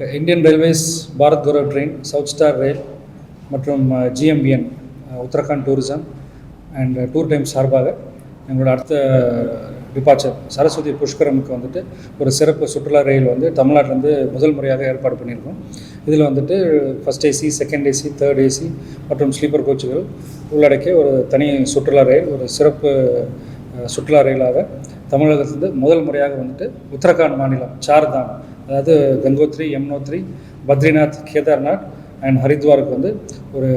Indian railways Bharat Gaurav train, south star rail மற்றும் GMBN Uttarakhand tourism and tour time சார்பாக எங்களோட அடுத்த டிபார்ச்சர் சரஸ்வதி புஷ்கரமுக்கு வந்துட்டு ஒரு சிறப்பு சுற்றுலா ரயில் வந்து தமிழ்நாட்டிலேருந்து முதல் முறையாக ஏற்பாடு பண்ணியிருக்கோம். இதில் வந்துட்டு first AC, second AC, third AC மற்றும் ஸ்லீப்பர் கோச்சுகள் உள்ளடக்கிய ஒரு தனி சுற்றுலா ரயில், ஒரு சிறப்பு சுற்றுலா ரயிலாக தமிழகத்திலிருந்து முதல் முறையாக வந்துட்டு உத்தரகாண்ட் மாநிலம் சார்தாம், அதாவது கங்கோத்ரி, யமுனோத்ரி, பத்ரிநாத், கேதார்நாத் அண்ட் ஹரித்வாருக்கு வந்து ஒரு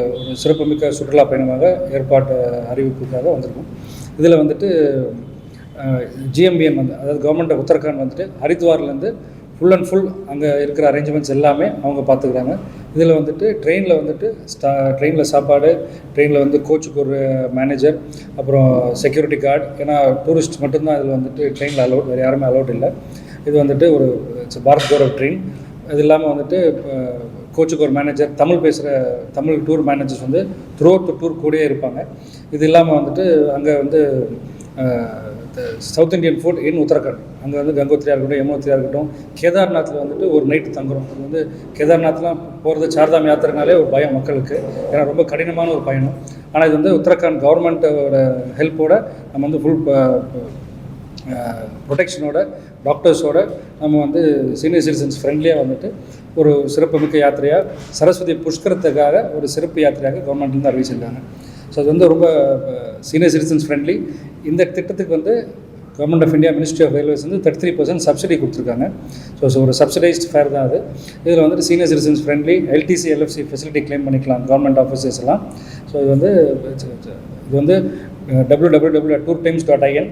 சிறப்புமிக்க சுற்றுலா பயணமாக ஏற்பாட்டு அறிவிப்புக்காக வந்திருக்கும். இதில் வந்துட்டு GMBN வந்து, அதாவது கவர்மெண்ட் ஆஃப் உத்தரகாண்ட் வந்துட்டு ஹரித்வார்லேருந்து ஃபுல் அண்ட் ஃபுல் அங்கே இருக்கிற அரேஞ்ச்மெண்ட்ஸ் எல்லாமே அவங்க பார்த்துக்கிறாங்க. இதில் வந்துட்டு ட்ரெயினில் வந்துட்டு ட்ரெயினில் சாப்பாடு, ட்ரெயினில் வந்து கோச்சுக்கு ஒரு மேனேஜர், அப்புறம் செக்யூரிட்டி கார்டு, ஏன்னா டூரிஸ்ட் மட்டும்தான் இதில் வந்துட்டு ட்ரெயினில் அலௌட், வேறு யாருமே அலௌட் இல்லை. இது வந்துட்டு ஒரு பாரத் கௌரவ் ட்ரெயின். இது இல்லாமல் வந்துட்டு கோச்சுக்கு ஒரு மேனேஜர், தமிழ் டூர் மேனேஜர்ஸ் வந்து த்ரூ அவுட் டூர் கூடயே இருப்பாங்க. இது இல்லாமல் வந்துட்டு அங்கே வந்து சவுத் இண்டியன் ஃபுட் இன் உத்தரகாண்ட், அங்கே வந்து கங்கோத்ரியாக இருக்கட்டும், யமுனோத்ரியாக இருக்கட்டும், கேதார்நாத்தில் வந்துட்டு ஒரு நைட்டு தங்குறோம். அது வந்து கேதார்நாத்லாம் போகிறது சார்தாம் யாத்திரைனாலே ஒரு பயம் மக்களுக்கு, ஏன்னா ரொம்ப கடினமான ஒரு பயணம். ஆனால் இது வந்து உத்தரகாண்ட் கவர்மெண்ட்டோட ஹெல்ப்போட நம்ம வந்து ஃபுல் ப்ரொடெக்ஷனோட, டாக்டர்ஸோட நம்ம வந்து சீனியர் சிட்டிசன்ஸ் ஃப்ரெண்ட்லியாக வந்துட்டு ஒரு சிறப்புமிக்க யாத்திரையாக சரஸ்வதி புஷ்கரத்துக்காக ஒரு சிறப்பு யாத்திரையாக கவர்மெண்ட்லேருந்து அறிவிச்சிருக்காங்க. ஸோ அது வந்து ரொம்ப சீனியர் சிட்டிசன்ஸ் ஃப்ரெண்ட்லி. இந்த திட்டத்துக்கு வந்து government of India, ministry of railways வந்து 33% சப்சிடி கொடுத்துருக்காங்க. ஸோ ஒரு சப்சிடைஸ்ட் ஃபேர் தான் அது. இதில் வந்துட்டு senior citizens friendly, LTC, LFC facility claim பண்ணிக்கலாம் கவர்மெண்ட் ஆஃபீஸர்ஸ் எல்லாம். ஸோ இது வந்து www.tourtimes.in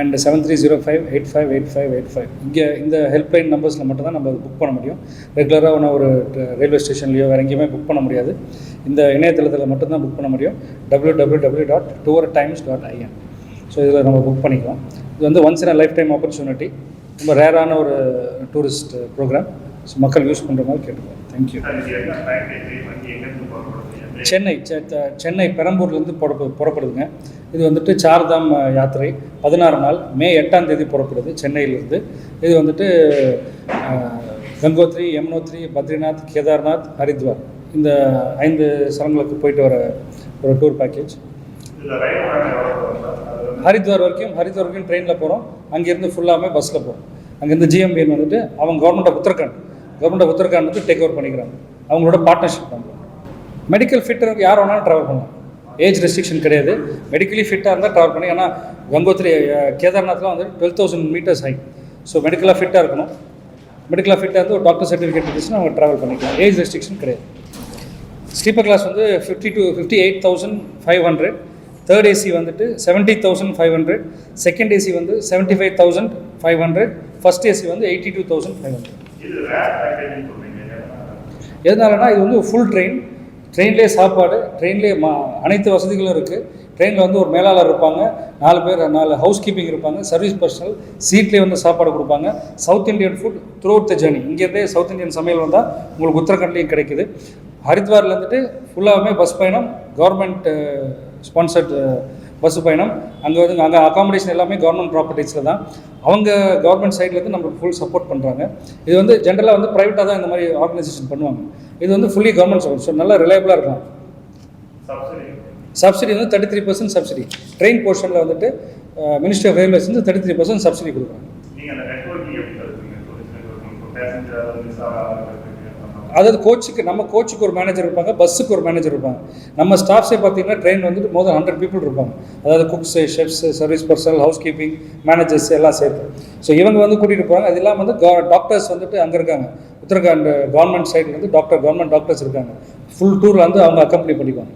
அண்ட் 7305858585. இங்கே இந்த ஹெல்ப்லைன் நம்பர்ஸில் மட்டும்தான் நம்ம புக் பண்ண முடியும். ரெகுலராக ஒரு ரயில்வே ஸ்டேஷன்லையோ வேறு எங்கேயுமே புக் பண்ண முடியாது. இந்த இணையதளத்தில் மட்டும்தான் புக் பண்ண முடியும், www.tourtimes.in. ஸோ இதில் நம்ம புக் பண்ணிக்கலாம். இது வந்து once in a life time opportunity, ரொம்ப ரேரான ஒரு டூரிஸ்ட் ப்ரோக்ராம். ஸோ மக்கள் யூஸ் பண்ணுற மாதிரி கேட்டுக்கோங்க. தேங்க்யூ. சென்னை பெரம்பூர்லேருந்து புறப்படுதுங்க. இது வந்துட்டு சார்தாம் யாத்திரை 16 நாள், மே 8ஆம் தேதி புறப்படுது சென்னையிலேருந்து. இது வந்துட்டு கங்கோத்ரி, யமுனோத்ரி, பத்ரிநாத், கேதார்நாத், ஹரித்வார், இந்த 5 ஸ்தலங்களுக்கு போயிட்டு வர ஒரு டூர் பேக்கேஜ். ஹரித்வார் வரைக்கும் ட்ரெயினில் போகிறோம். அங்கேருந்து ஃபுல்லாமே பஸ்ஸில் போகிறோம். அங்கேருந்து GMBN வந்துட்டு அவங்க கவர்மெண்ட் ஆஃப் உத்தரகாண்ட் வந்து டேக் ஓவர் பண்ணிக்கிறாங்க. அவங்களோட பார்ட்னர்ஷிப் பண்ணுறோம். மெடிக்கல் ஃபிட்டருக்கு யார் வேணாலும் ட்ராவல் பண்ணலாம், ஏஜ் ரெஸ்ட்ரிக்ஷன் கிடையாது. மெடிக்கலி ஃபிட்டாக இருந்தால் ட்ராவல் பண்ணி, ஏன்னா கங்கோத்ரி, கேதார்நாத்லாம் வந்து 12,000 மீட்டர்ஸ் ஹைட். ஸோ மெடிக்கலாக ஃபிட்டாக இருக்கணும். மெடிக்கலாக ஃபிட்டாக இருந்து ஒரு டாக்டர் சர்டிஃபிகேட் இருந்துச்சுன்னா அவங்க ட்ராவல் பண்ணிக்கலாம். ஏஜ் ரெஸ்ட்ரிக்ஷன் கிடையாது. ஸ்லீப்பர் கிளாஸ் வந்து 58,500, தேர்ட் ஏசி வந்துட்டு 70,500, செகண்ட் ஏசி வந்து 75,500, ஃபஸ்ட் ஏசி வந்து 82,500. எதனாலனா இது வந்து ஃபுல் ட்ரெயின்லேயே சாப்பாடு, ட்ரெயின்லேயே அனைத்து வசதிகளும் இருக்குது. ட்ரெயினில் வந்து ஒரு மேலாளர் இருப்பாங்க, 4 ஹவுஸ் கீப்பிங் இருப்பாங்க, சர்வீஸ் பர்சனல், சீட்லேயே வந்து சாப்பாடு கொடுப்பாங்க. South Indian food throughout the journey. இங்கேருந்தே சவுத் இண்டியன் சமையல் வந்தால் உங்களுக்கு உத்தரகாண்ட்லேயும் கிடைக்குது. ஹரித்வாரில் வந்துட்டு ஃபுல்லாகவே பஸ் பயணம், கவர்மெண்ட் ஸ்பான்சர்ட் பஸ்ஸு பயணம். அங்கே அகாமடேஷன் எல்லாமே கவர்மெண்ட் ப்ராப்பர்ட்டிஸில் தான். அவங்க கவர்மெண்ட் சைட்லேருந்து நம்மளுக்கு ஃபுல் சப்போர்ட் பண்ணுறாங்க. இது வந்து ஜென்ரலாக வந்து ப்ரைவேட்டாக தான் இந்த மாதிரி ஆர்கனைசேஷன் பண்ணுவாங்க. இது வந்து ஃபுல்லி கவர்மெண்ட் சப்போர்ட். ஸோ நல்லா ரிலையபிளாக இருக்கலாம். சப்சிடி வந்து 33% சப்சிடி. ட்ரெயின் போர்ஷனில் வந்துட்டு மினிஸ்ட்ரி ஆஃப் ரயில்வேஸ் வந்து 33% சப்சிடி கொடுக்குறாங்க. அதாவது நம்ம கோச்சுக்கு ஒரு மேனேஜர் இருப்பாங்க, பஸ்ஸுக்கு ஒரு மேனேஜர் இருப்பாங்க. நம்ம ஸ்டாஃப்ஸே பார்த்தீங்கன்னா ட்ரெயின் வந்துட்டு மோர் தென் 100 பீப்புள் இருப்பாங்க. அதாவது குக்ஸு, chefs, service personal, house keeping, managers எல்லாம் சேர்த்து. ஸோ இவங்க வந்து கூட்டிகிட்டு போகிறாங்க. அது இல்லாமல் வந்து டாக்டர்ஸ் வந்துட்டு அங்கே இருக்காங்க. உத்தரகாண்ட் கவர்மெண்ட் சைடில் வந்து கவர்மெண்ட் டாக்டர்ஸ் இருக்காங்க. ஃபுல் டூர் வந்து அவங்க அக்கம்பெனி பண்ணிப்பாங்க.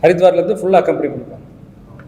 ஹரித்வார்லேருந்து ஃபுல்லாக அக்கம்பெனி பண்ணிப்பாங்க.